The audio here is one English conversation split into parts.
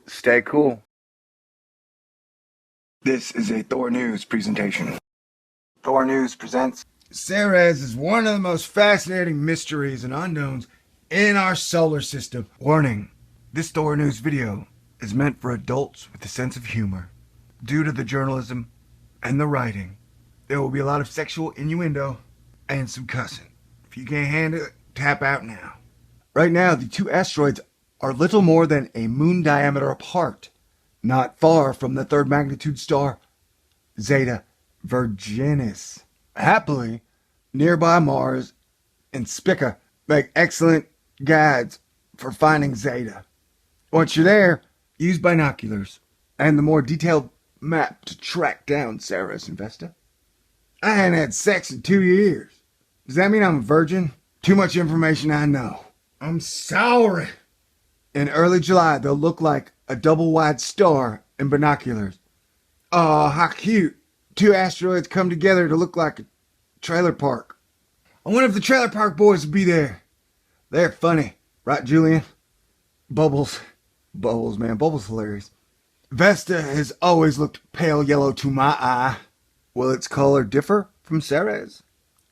Stay cool. This is a Thor News presentation. Thor News presents Ceres is one of the most fascinating mysteries and unknowns in our solar system. Warning, this Thor News video is meant for adults with a sense of humor. Due to the journalism and the writing, there will be a lot of sexual innuendo and some cussing. If you can't handle it, tap out now. Right now, the two asteroids are little more than a moon diameter apart, not far from the third magnitude star, Zeta Virginis. Happily, nearby Mars and Spica make excellent guides for finding Zeta. Once you're there, use binoculars and the more detailed map to track down Ceres Vesta. I hadn't had sex in 2 years. Does that mean I'm a virgin? Too much information, I know. I'm sorry. In early July, they'll look like a double-wide star in binoculars. Oh, how cute. Two asteroids come together to look like a trailer park. I wonder if the trailer park boys will be there. They're funny. Right, Julian? Bubbles. Bubbles, man. Bubbles hilarious. Vesta has always looked pale yellow to my eye. Will its color differ from Ceres?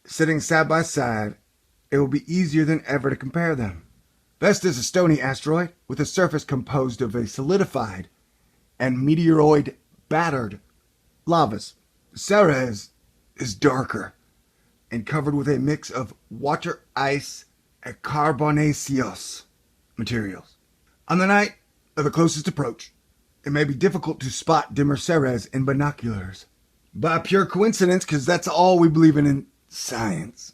Sitting side by side, it will be easier than ever to compare them. Vesta is a stony asteroid with a surface composed of a solidified and meteoroid-battered lavas. Ceres is darker and covered with a mix of water, ice, and carbonaceous materials. On the night of the closest approach, it may be difficult to spot dimmer Ceres in binoculars. By pure coincidence, because that's all we believe in science.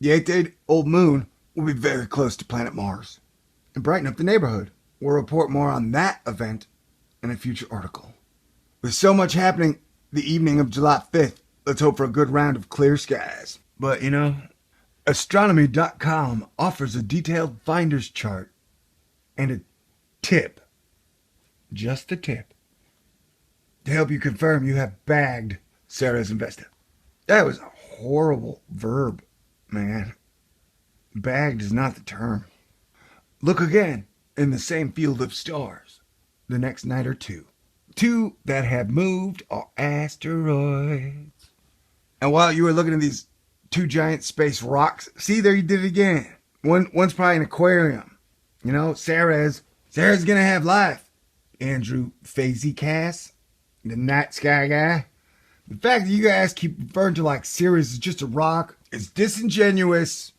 The 8-day-old moon will be very close to planet Mars and brighten up the neighborhood. We'll report more on that event in a future article. With so much happening the evening of July 5th, let's hope for a good round of clear skies. But, Astronomy.com offers a detailed finder's chart and a tip, just a tip, to help you confirm you have bagged Ceres Vesta. That was a horrible verb, man. Bagged is not the term. Look again in the same field of stars the next night or two. Two that have moved are asteroids. And while you were looking at these two giant space rocks, see, there you did it again. One's probably an aquarium. Ceres is going to have life. Andrew Fazycast, the night sky guy. The fact that you guys keep referring to like Ceres is just a rock is disingenuous.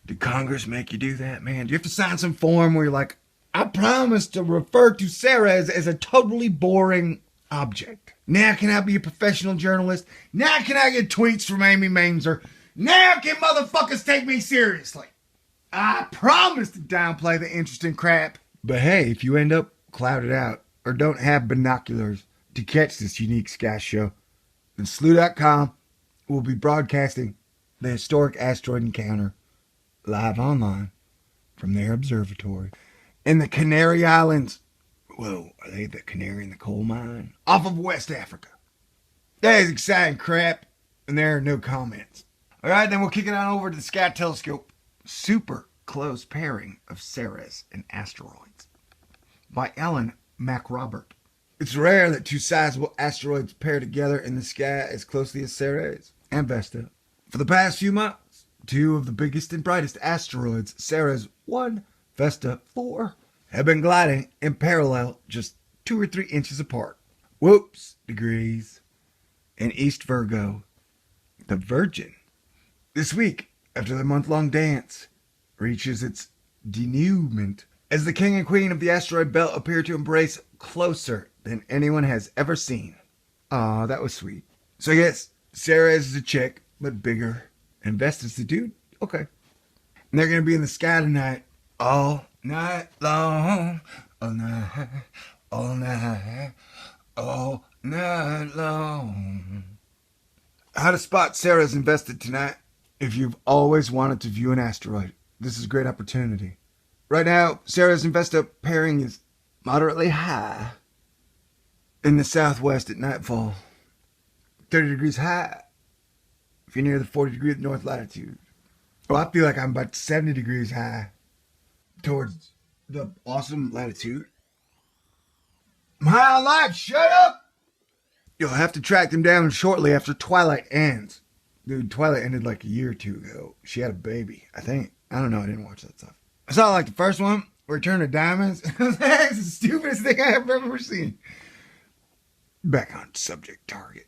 Did Congress make you do that, man? Do you have to sign some form where you're like, I promise to refer to Ceres as a totally boring object? Now can I be a professional journalist? Now can I get tweets from Amy Mainzer? Now can motherfuckers take me seriously? I promise to downplay the interesting crap. But hey, if you end up clouded out or don't have binoculars to catch this unique sky show, then slew.com will be broadcasting the historic asteroid encounter live online from their observatory in the Canary Islands. Whoa, are they the canary in the coal mine? Off of West Africa. That is exciting crap, and there are no comments. All right, then we'll kick it on over to the Sky Telescope. Super close pairing of Ceres and asteroids by Ellen MacRobert. It's rare that two sizable asteroids pair together in the sky as closely as Ceres and Vesta. For the past few months, two of the biggest and brightest asteroids, Ceres 1, Vesta 4, have been gliding in parallel just 2 or 3 inches apart. Whoops, degrees. In East Virgo, the Virgin, this week, after their month-long dance, reaches its denouement as the king and queen of the asteroid belt appear to embrace closer than anyone has ever seen. Aw, that was sweet. So yes, Ceres is a chick, but bigger. And Vesta's the dude? Okay. And they're going to be in the sky tonight. All night long. All night. All night. All night long. How to spot Ceres and Vesta tonight. If you've always wanted to view an asteroid, this is a great opportunity. Right now, Ceres and Vesta pairing is moderately high in the southwest at nightfall. 30 degrees high if you're near the 40 degree north latitude. Oh, I feel like I'm about 70 degrees high towards the awesome latitude I'm high on life, shut up! You'll have to track them down shortly after Twilight ends. Dude, Twilight ended like a year or two ago. She had a baby, I think. I don't know, I didn't watch that stuff. I saw like the first one, Return of Diamonds. That's the stupidest thing I have ever seen. Back on subject target.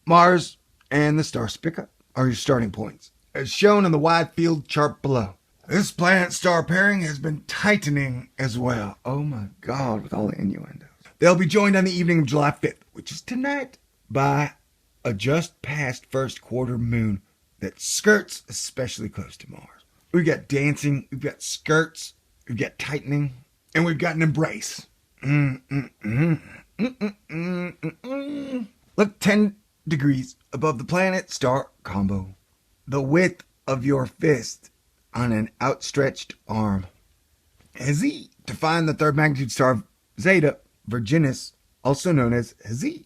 Mars and the star Spica are your starting points, as shown on the wide field chart below. This planet-star pairing has been tightening as well. Oh my God, with all the innuendos. They'll be joined on the evening of July 5th, which is tonight, by a just past first quarter moon that skirts especially close to Mars. We've got dancing, we've got skirts, we've got tightening, and we've got an embrace. Look 10 degrees above the planet-star combo. The width of your fist on an outstretched arm. Hazy, to find the third magnitude star Zeta Virginis, also known as Hazy.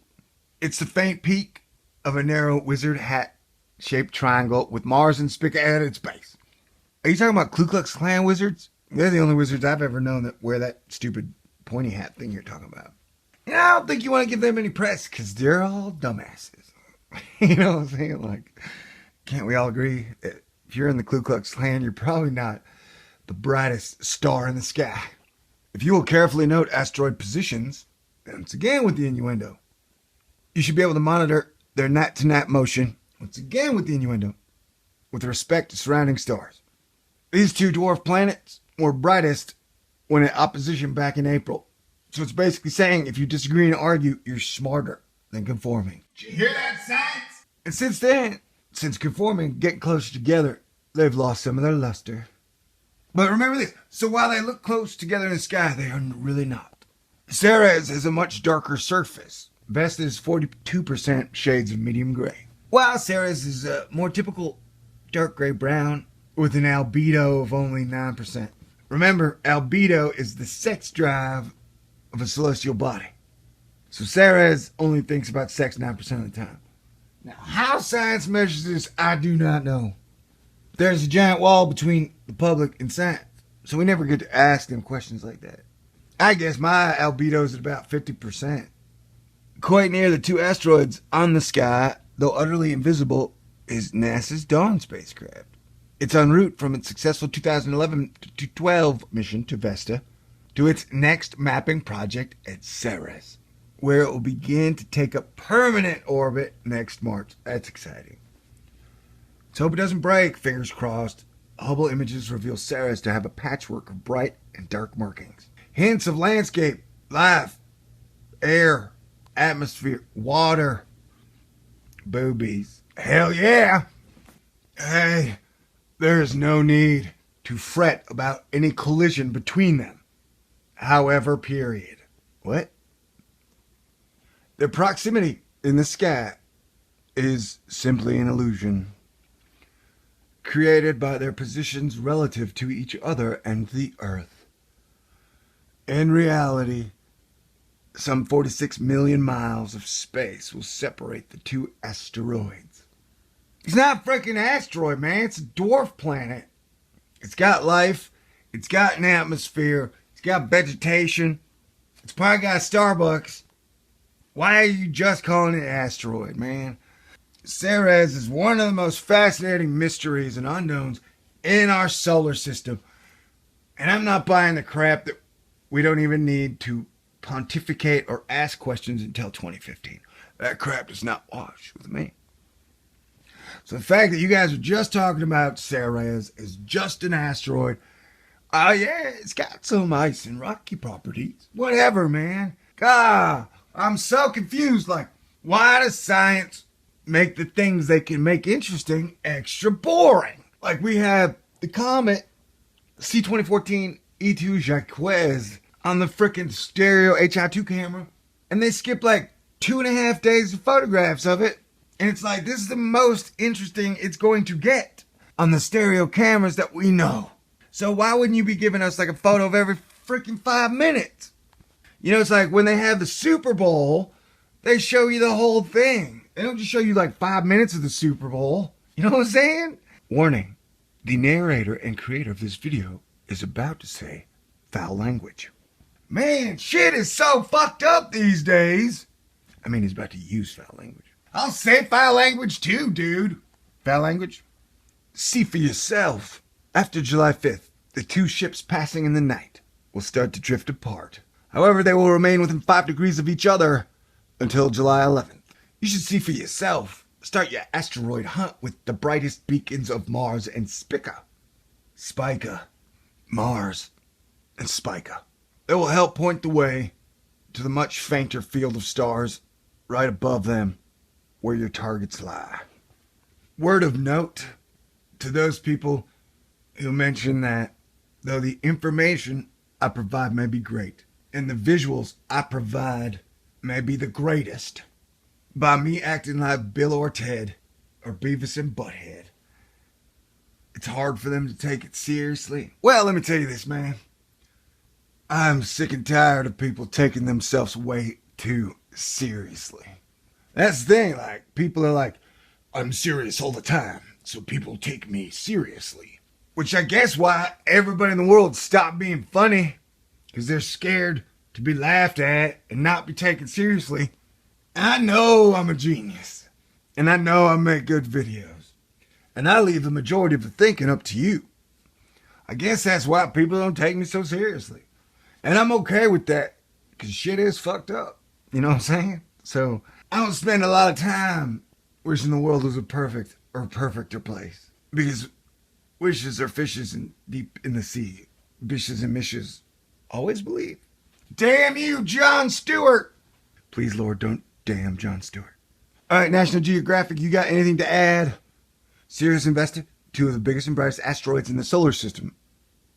It's the faint peak of a narrow wizard hat-shaped triangle with Mars and Spica at its base. Are you talking about Ku Klux Klan wizards? They're the only wizards I've ever known that wear that stupid pointy hat thing you're talking about. And I don't think you want to give them any press because they're all dumbasses. You know what I'm saying? Like, can't we all agree that if you're in the Ku Klux Klan, you're probably not the brightest star in the sky? If you will carefully note asteroid positions, once again with the innuendo, you should be able to monitor their night-to-night motion, once again with the innuendo, with respect to surrounding stars. These two dwarf planets were brightest when in opposition back in April. So it's basically saying if you disagree and argue, you're smarter than conforming. Did you hear that, science? And since then, since conforming and getting closer together, they've lost some of their luster. But remember this, so while they look close together in the sky, they are really not. Ceres has a much darker surface. Vesta is 42% shades of medium gray, while Ceres is a more typical dark gray brown with an albedo of only 9%. Remember, albedo is the sex drive of a celestial body. So Ceres only thinks about sex 9% of the time. Now, how science measures this, I do not know. There's a giant wall between the public and science, so we never get to ask them questions like that. I guess my albedo is at about 50%. Quite near the two asteroids on the sky, though utterly invisible, is NASA's Dawn spacecraft. It's en route from its successful 2011-12 mission to Vesta to its next mapping project at Ceres, where it will begin to take up permanent orbit next March. That's exciting. Let's hope it doesn't break, fingers crossed. Hubble images reveal Ceres to have a patchwork of bright and dark markings. Hints of landscape, life, air, atmosphere, water, boobies. Hell yeah! Hey, there is no need to fret about any collision between them. However, period. What? Their proximity in the sky is simply an illusion created by their positions relative to each other and the Earth. In reality, some 46 million miles of space will separate the two asteroids. It's not a freaking asteroid, man. It's a dwarf planet. It's got life. It's got an atmosphere. It's got vegetation. It's probably got Starbucks. Why are you just calling it asteroid, man? Ceres is one of the most fascinating mysteries and unknowns in our solar system. And I'm not buying the crap that we don't even need to pontificate or ask questions until 2015. That crap does not wash with me. So the fact that you guys are just talking about Ceres is just an asteroid. Oh yeah, it's got some ice and rocky properties. Whatever, man. God, I'm so confused. Like, why does science make the things they can make interesting extra boring? Like, we have the comet C-2014 E2 Jacques on the frickin' stereo HI2 camera, and they skip like 2.5 days of photographs of it, and it's like, this is the most interesting it's going to get on the stereo cameras that we know. So why wouldn't you be giving us like a photo of every freaking 5 minutes? You know, it's like when they have the Super Bowl, they show you the whole thing. They don't just show you like 5 minutes of the Super Bowl. You know what I'm saying? Warning, the narrator and creator of this video is about to say foul language. Man, shit is so fucked up these days. I mean, he's about to use foul language. I'll say foul language too, dude. Foul language? See for yourself. After July 5th, the two ships passing in the night will start to drift apart. However, they will remain within 5 degrees of each other until July 11th. You should see for yourself. Start your asteroid hunt with the brightest beacons of Mars and Spica. Mars and Spica. They will help point the way to the much fainter field of stars right above them where your targets lie. Word of note to those people who mention that though the information I provide may be great and the visuals I provide may be the greatest, by me acting like Bill or Ted or Beavis and Butthead, it's hard for them to take it seriously. Well, let me tell you this, man. I'm sick and tired of people taking themselves way too seriously. That's the thing, like, people are like, I'm serious all the time, so people take me seriously. Which I guess why everybody in the world stopped being funny, because they're scared to be laughed at and not be taken seriously. I know I'm a genius, and I know I make good videos, and I leave the majority of the thinking up to you. I guess that's why people don't take me so seriously. And I'm okay with that, because shit is fucked up. You know what I'm saying? So I don't spend a lot of time wishing the world was a perfecter place. Because wishes are fishes and deep in the sea. Bishes and mishes always believe. Damn you, Jon Stewart! Please, Lord, don't damn Jon Stewart. All right, National Geographic, you got anything to add? Ceres Vesta, 2 of the biggest and brightest asteroids in the solar system,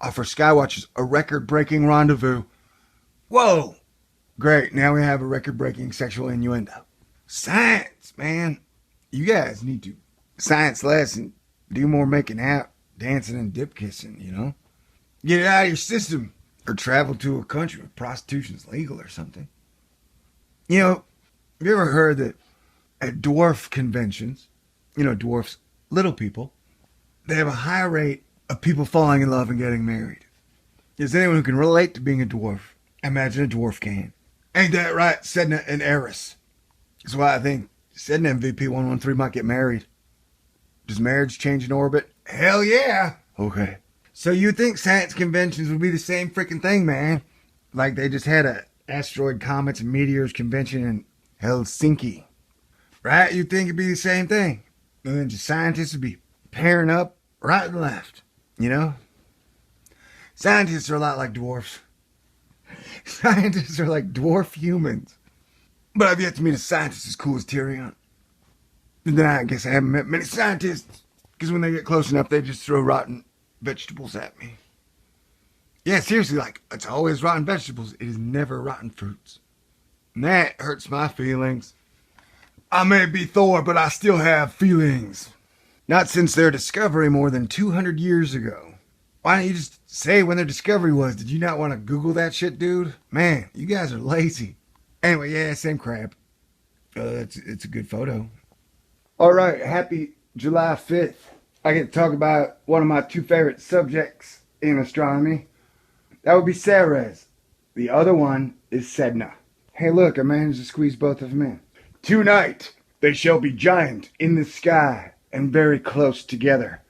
offer skywatchers a record-breaking rendezvous. Whoa! Great, now we have a record-breaking sexual innuendo. Science, man. You guys need to science less and do more making out, dancing, and dip kissing, you know? Get it out of your system. Or travel to a country where prostitution's legal or something. You know, have you ever heard that at dwarf conventions, you know, dwarfs, little people, they have a high rate of people falling in love and getting married? Is anyone who can relate to being a dwarf? Imagine a dwarf can. Ain't that right, Sedna and Eris? That's why I think Sedna MVP 113 might get married. Does marriage change in orbit? Hell yeah! Okay. So you think science conventions would be the same freaking thing, man? Like they just had a asteroid, comets, and meteors convention in Helsinki. Right? You'd think it'd be the same thing. And then just scientists would be pairing up right and left. You know? Scientists are a lot like dwarfs. Scientists are like dwarf humans. But I've yet to meet a scientist as cool as Tyrion. And then I guess I haven't met many scientists. Because when they get close enough, they just throw rotten vegetables at me. Yeah, seriously, like, it's always rotten vegetables. It is never rotten fruits. And that hurts my feelings. I may be Thor, but I still have feelings. Not since their discovery more than 200 years ago. Why don't you just say when their discovery was? Did you not want to Google that shit, dude? Man, you guys are lazy. Anyway, yeah, same crap. It's a good photo. All right, happy July 5th. I get to talk about one of my 2 favorite subjects in astronomy. That would be Ceres. The other one is Sedna. Hey, look, I managed to squeeze both of them in. Tonight, they shall be giant in the sky and very close together.